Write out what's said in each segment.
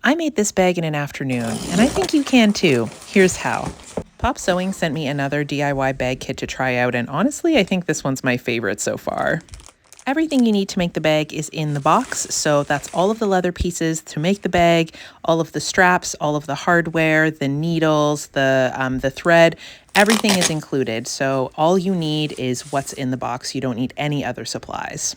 I made this bag in an afternoon, and I think you can too. Here's how. Pop Sewing sent me another DIY bag kit to try out, and honestly, I think this one's my favorite so far. Everything you need to make the bag is in the box, so that's all of the leather pieces to make the bag, all of the straps, all of the hardware, the needles, the thread, everything is included. So all you need is what's in the box. You don't need any other supplies.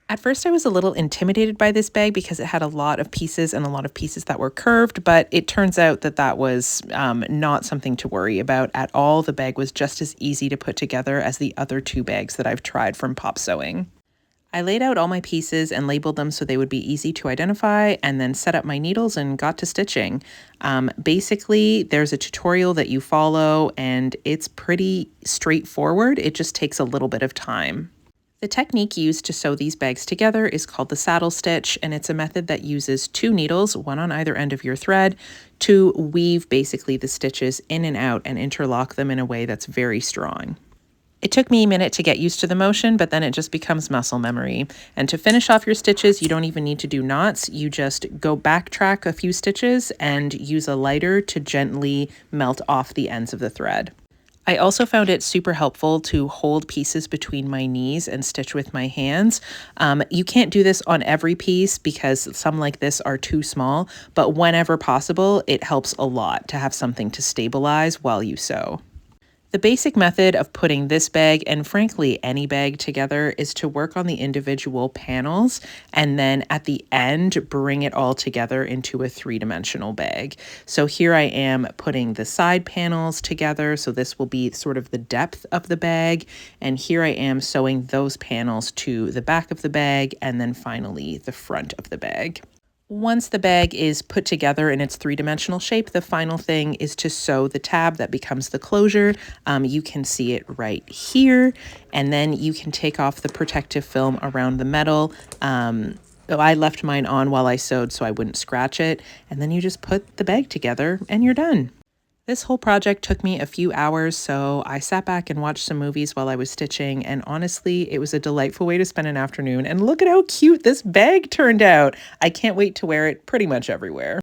At first, I was a little intimidated by this bag because it had a lot of pieces and a lot of pieces that were curved, but it turns out that that was not something to worry about at all. The bag was just as easy to put together as the other two bags that I've tried from Pop Sewing. I laid out all my pieces and labeled them so they would be easy to identify, and then set up my needles and got to stitching. Basically, there's a tutorial that you follow, and it's pretty straightforward. It just takes a little bit of time. The technique used to sew these bags together is called the saddle stitch, and it's a method that uses two needles, one on either end of your thread, to weave basically the stitches in and out and interlock them in a way that's very strong. It took me a minute to get used to the motion, but then it just becomes muscle memory. And to finish off your stitches, you don't even need to do knots. You just go backtrack a few stitches and use a lighter to gently melt off the ends of the thread. I also found it super helpful to hold pieces between my knees and stitch with my hands. You can't do this on every piece because some like this are too small, but whenever possible, it helps a lot to have something to stabilize while you sew. The basic method of putting this bag, and frankly any bag, together is to work on the individual panels and then at the end bring it all together into a three-dimensional bag. So here I am putting the side panels together, so this will be sort of the depth of the bag, and here I am sewing those panels to the back of the bag and then finally the front of the bag. Once the bag is put together in its three-dimensional shape, the final thing is to sew the tab that becomes the closure. You can see it right here, and then you can take off the protective film around the metal. I left mine on while I sewed so I wouldn't scratch it, and then you just put the bag together and you're done. This whole project took me a few hours, so I sat back and watched some movies while I was stitching, and honestly, it was a delightful way to spend an afternoon, and look at how cute this bag turned out. I can't wait to wear it pretty much everywhere.